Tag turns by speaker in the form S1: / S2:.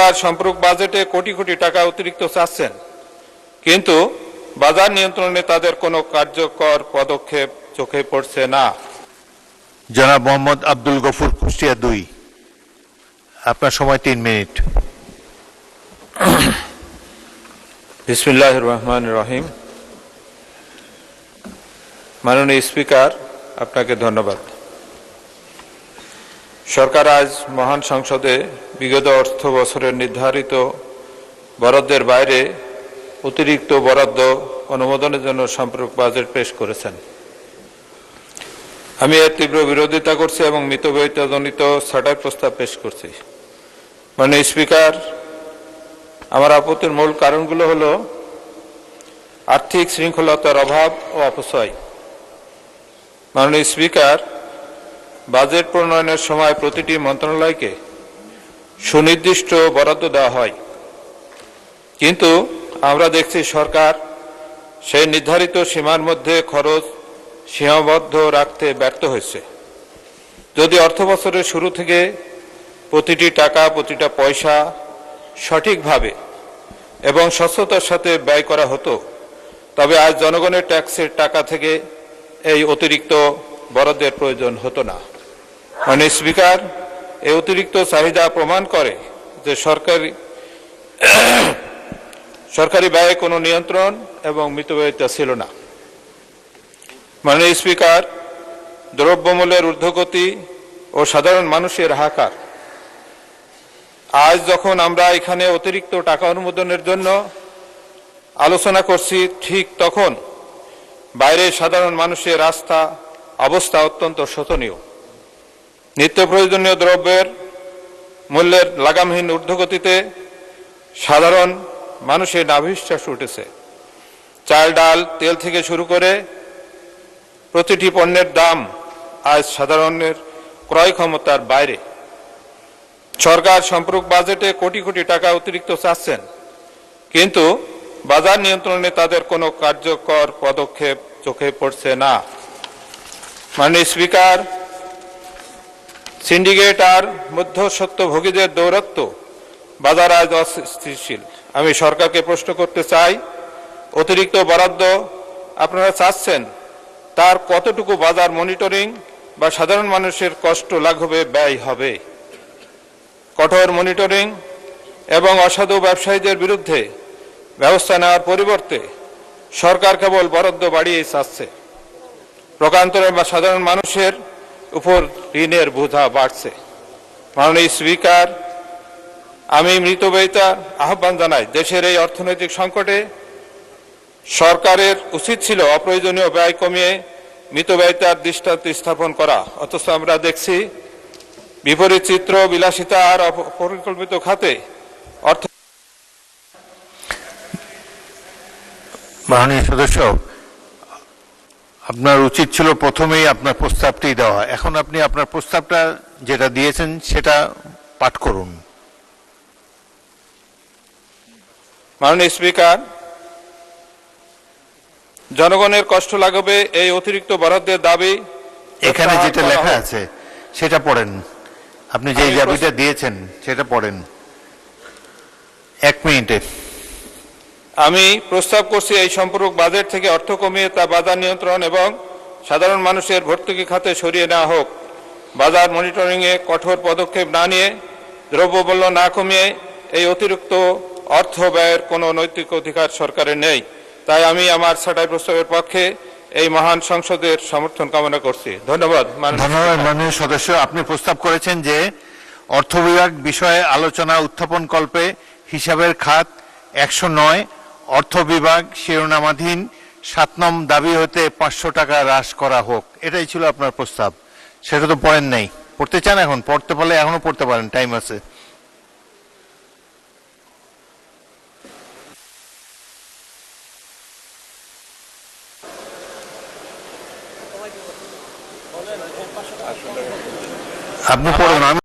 S1: সরকার সম্পূরক বাজেটে কোটি কোটি টাকা অতিরিক্ত চাচ্ছেন, কিন্তু বাজার নিয়ন্ত্রণে তাদের কোনো কার্যকর পদক্ষেপ চোখে পড়ছে না।
S2: জনাব মোহাম্মদ আব্দুল গফুর, কুষ্টিয়া 2। আপনার সময় 3 মিনিট।
S1: বিসমিল্লাহির রহমানির রহিম। মাননীয় স্পিকার, আপনাকে ধন্যবাদ। সরকার আজ মহান সংসদে বিগত অর্থ বছরের নির্ধারিত বরাদ্দের বাইরে অতিরিক্ত বরাদ্দ অনুমোদনের জন্য সম্পূরক বাজেট পেশ করেছেন। আমি এর তীব্র বিরোধিতা করছি এবং মিতব্যয়িতাজনিত ছাঁটাই প্রস্তাব পেশ করছি। মাননীয় স্পিকার, আমার আপত্তির মূল কারণগুলো হলো আর্থিক শৃঙ্খলতার অভাব ও অপচয়। মাননীয় স্পিকার, বাজেট প্রণয়নের সময় প্রতিটি মন্ত্রণালয়কে সুনির্দিষ্ট বরাদ্দ দেওয়া হয়, কিন্তু আমরা দেখছি সরকার সেই নির্ধারিত সীমার মধ্যে খরচ সীমাবদ্ধ রাখতে ব্যর্থ হয়েছে। যদি অর্থবছরের শুরু থেকে প্রতিটি টাকা, প্রতিটা পয়সা সঠিকভাবে এবং স্বচ্ছতার সাথে ব্যয় করা হতো, তবে আজ জনগণের ট্যাক্সের টাকা থেকে এই অতিরিক্ত বরাদ্দের প্রয়োজন হতো না। মাননীয় স্পিকার, এই অতিরিক্ত চাহিদা প্রমাণ করে যে সরকারি ব্যয়ে কোনো নিয়ন্ত্রণ এবং মিতব্যয়িতা ছিল না। মাননীয় স্পিকার, দ্রব্যমূল্যের ঊর্ধ্বগতি ও সাধারণ মানুষের হাহাকার। আজ যখন আমরা এখানে অতিরিক্ত টাকা অনুমোদনের জন্য আলোচনা করছি, ঠিক তখন বাইরে সাধারণ মানুষের অবস্থা অত্যন্ত শোচনীয়। নিত্য প্রয়োজনীয় দ্রব্যের মূল্যের লাগামহীন ঊর্ধ্বগতিতে সাধারণ মানুষের নাভিশ্বাস উঠেছে। চাল, ডাল, তেল থেকে শুরু করে প্রতিটি পণ্যের দাম আজ সাধারণের ক্রয় ক্ষমতার বাইরে। সরকার সম্পূরক বাজেটে কোটি কোটি টাকা অতিরিক্ত চাচ্ছেন, কিন্তু বাজার নিয়ন্ত্রণে তাদের কোনো কার্যকর পদক্ষেপ চোখে পড়ছে না। মাননীয় স্পিকার, সিন্ডিকেট আর মধ্যস্বত্বভোগীদের দৌরাত্ম্য বাজার আজ অস্থিতিশীল। আমি সরকারকে প্রশ্ন করতে চাই, অতিরিক্ত বরাদ্দ আপনারা চাচ্ছেন, তার কতটুকু বাজার মনিটরিং বা সাধারণ মানুষের কষ্ট লাঘবে ব্যয় হবে? কঠোর মনিটরিং এবং অসাধু ব্যবসায়ীদের বিরুদ্ধে ব্যবস্থা নেওয়ার পরিবর্তে সরকার কেবল বরাদ্দ বাড়িয়েই চাচ্ছে। প্রকান্তরে বা সাধারণ মানুষের উপর ঋণের বোঝা বাড়ছে। মাননীয় স্পিকার, আমি মিতব্যয়িতার আহ্বান জানাই। দেশের এই অর্থনৈতিক সংকটে সরকারের উচিত ছিল অপ্রয়োজনীয় ব্যয় কমিয়ে মিতব্যয়িতার দৃষ্টান্ত স্থাপন করা, অথচ আমরা দেখছি বিপরীত চিত্র। বিলাসিতা আর অপরিকল্পিত খাতে অর্থ।
S2: মাননীয় সদস্য, আপনার উচিত ছিল প্রথমেই আপনার প্রস্তাবটি দেওয়া। এখন আপনি আপনার প্রস্তাবটা যেটা দিয়েছেন সেটা পাঠ করুন।
S1: মাননীয় স্পিকার, জনগণের কষ্ট লাগবে এই অতিরিক্ত বরাদ্দের দাবি।
S2: এখানে যেটা লেখা আছে সেটা পড়েন। আপনি যে দাবিটা দিয়েছেন সেটা পড়েন। 1 মিনিটে।
S1: আমি প্রস্তাব করছি এই সম্পূরক বাজেট থেকে অর্থ কমিয়ে তা বাজার নিয়ন্ত্রণ এবং সাধারণ মানুষের ভর্তুকি খাতে সরিয়ে নেওয়া হোক। বাজার মনিটরিংয়ে কঠোর পদক্ষেপ না নিয়ে, দ্রব্যমূল্য না কমিয়ে এই অতিরিক্ত অর্থ ব্যয়ের কোনো নৈতিক অধিকার সরকারের নেই। তাই আমি আমার ছাঁটাই প্রস্তাবের পক্ষে এই মহান সংসদের সমর্থন কামনা করছি। ধন্যবাদ।
S2: মাননীয় সদস্য, আপনি প্রস্তাব করেছেন যে অর্থ বিভাগ বিষয়ে আলোচনা উত্থাপন কল্পে হিসাবের খাত 109 অর্থ বিভাগ শিরোনামাধীন 7 নং দাবি হতে 500 টাকা হ্রাস করা হোক। এটাই ছিল আপনার প্রস্তাব। সেটা তো পড়েন নাই। পড়তে চান? এখন পড়তে পারলে এখনো পড়তে পারেন, টাইম আছে। আপনি পড়ুন।